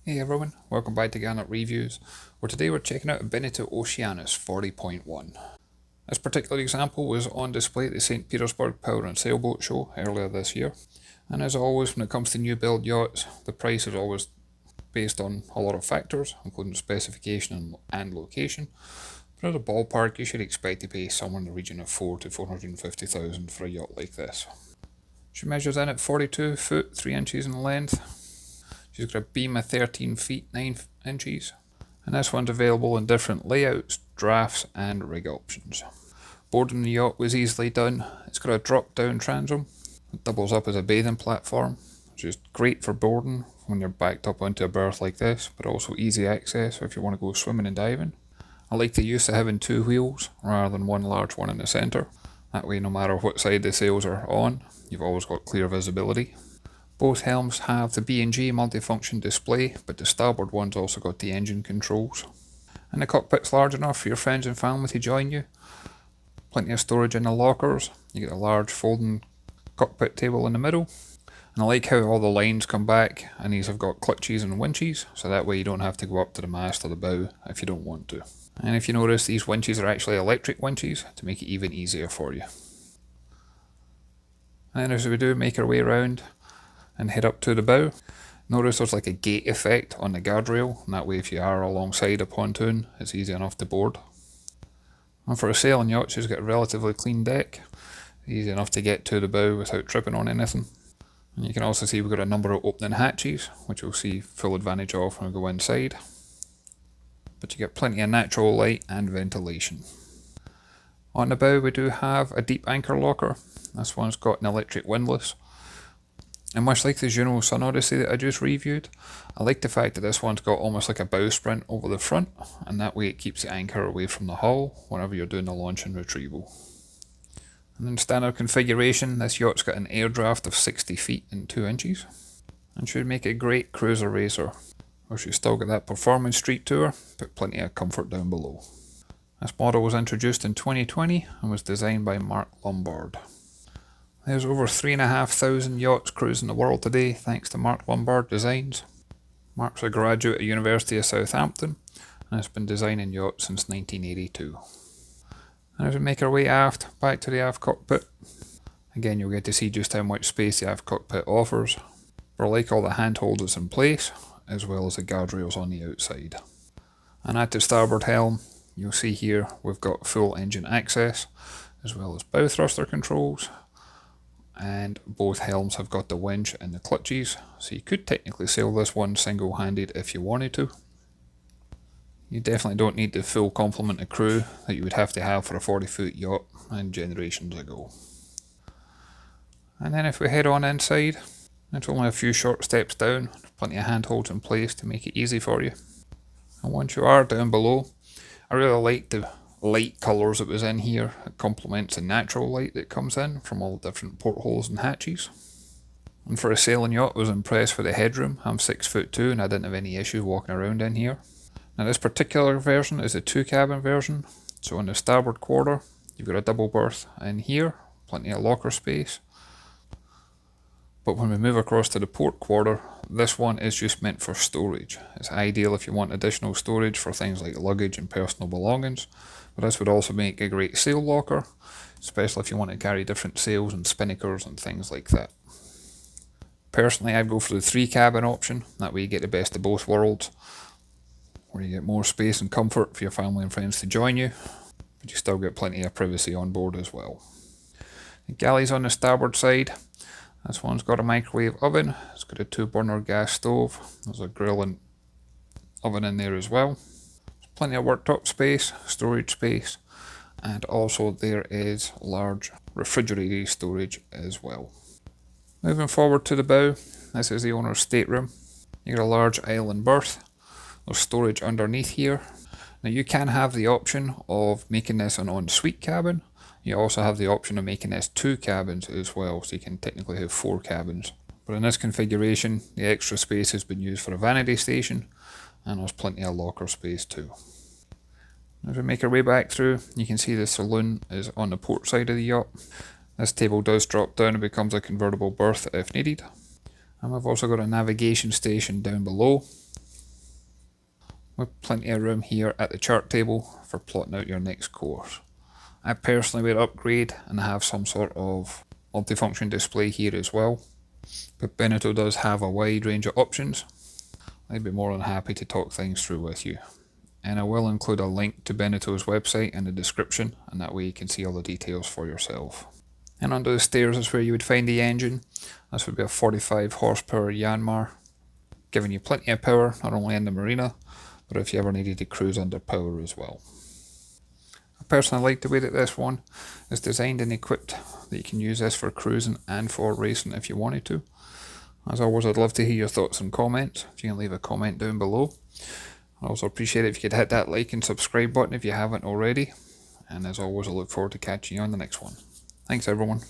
Hey everyone, welcome back to Garnock Reviews, where today we're checking out a Beneteau Oceanis 40.1. This particular example was on display at the St. Petersburg Power Sailboat Show earlier this year, and as always when it comes to new build yachts, the price is always based on a lot of factors, including specification and location, but as a ballpark you should expect to pay somewhere in the region of $400,000 to $450,000 for a yacht like this. She measures in at 42 foot 3 inches in length. She's got a beam of 13 feet 9 inches, and this one's available in different layouts, drafts and rig options. Boarding the yacht was easily done. It's got a drop down transom. It doubles up as a bathing platform, which is great for boarding when you're backed up onto a berth like this, but also easy access if you want to go swimming and diving. I like the use of having two wheels rather than one large one in the centre. That way no matter what side the sails are on, you've always got clear visibility. Both helms have the B&G multifunction display, but the starboard one's also got the engine controls. And the cockpit's large enough for your friends and family to join you. Plenty of storage in the lockers. You get a large folding cockpit table in the middle. And I like how all the lines come back, and these have got clutches and winches, so that way you don't have to go up to the mast or the bow if you don't want to. And if you notice, these winches are actually electric winches to make it even easier for you. And then as we do make our way around and head up to the bow, notice there's like a gate effect on the guardrail, and that way if you are alongside a pontoon it's easy enough to board. And for a sailing yacht, she's got a relatively clean deck, easy enough to get to the bow without tripping on anything. And you can also see we've got a number of opening hatches, which we'll see full advantage of when we go inside. But you get plenty of natural light and ventilation. On the bow we do have a deep anchor locker. This one's got an electric windlass. And much like the Juno Sun Odyssey that I just reviewed, I like the fact that this one's got almost like a bowsprit over the front, and that way it keeps the anchor away from the hull whenever you're doing the launch and retrieval. And in standard configuration, this yacht's got an air draft of 60 feet and 2 inches, and should make a great cruiser racer. Or she's still got that performance street to her, but plenty of comfort down below. This model was introduced in 2020 and was designed by Marc Lombard. There's over 3,500 yachts cruising the world today thanks to Marc Lombard Designs. Marc's a graduate at the University of Southampton and has been designing yachts since 1982. And as we make our way aft, back to the aft cockpit, again you'll get to see just how much space the aft cockpit offers. But I like all the handholds in place, as well as the guardrails on the outside. And at the starboard helm, you'll see here we've got full engine access, as well as bow thruster controls. And both helms have got the winch and the clutches, so you could technically sail this one single-handed if you wanted to. You definitely don't need the full complement of crew that you would have to have for a 40-foot yacht and generations ago. And then if we head on inside, it's only a few short steps down, plenty of handholds in place to make it easy for you. And once you are down below, I really like the light colours that was in here. It complements the natural light that comes in from all the different portholes and hatches. And for a sailing yacht, I was impressed with the headroom. I'm 6'2" and I didn't have any issue walking around in here. Now this particular version is a 2-cabin version, so in the starboard quarter you've got a double berth in here, plenty of locker space. But when we move across to the port quarter, this one is just meant for storage. It's ideal if you want additional storage for things like luggage and personal belongings, but this would also make a great sail locker, especially if you want to carry different sails and spinnakers and things like that. Personally, I'd go for the 3-cabin option. That way you get the best of both worlds, where you get more space and comfort for your family and friends to join you, but you still get plenty of privacy on board as well. The galley's on the starboard side. This one's got a microwave oven. It's got a 2-burner gas stove. There's a grill and oven in there as well. Plenty of worktop space, storage space, and also there is large refrigerated storage as well. Moving forward to the bow, this is the owner's stateroom. You got a large island berth. There's storage underneath here. Now you can have the option of making this an ensuite cabin. You also have the option of making this 2 cabins as well, so you can technically have 4 cabins. But in this configuration, the extra space has been used for a vanity station, and there's plenty of locker space too. As we make our way back through, you can see the saloon is on the port side of the yacht. This table does drop down and becomes a convertible berth if needed. And we've also got a navigation station down below, with plenty of room here at the chart table for plotting out your next course. I personally would upgrade and have some sort of multifunction display here as well, but Beneteau does have a wide range of options. I'd be more than happy to talk things through with you. And I will include a link to Beneteau's website in the description, and that way you can see all the details for yourself. And under the stairs is where you would find the engine. This would be a 45 horsepower Yanmar, giving you plenty of power, not only in the marina, but if you ever needed to cruise under power as well. I personally like the way that this one is designed and equipped, that you can use this for cruising and for racing if you wanted to. As always, I'd love to hear your thoughts and comments. If you can leave a comment down below. I'd also appreciate it if you could hit that like and subscribe button if you haven't already. And as always, I look forward to catching you on the next one. Thanks everyone.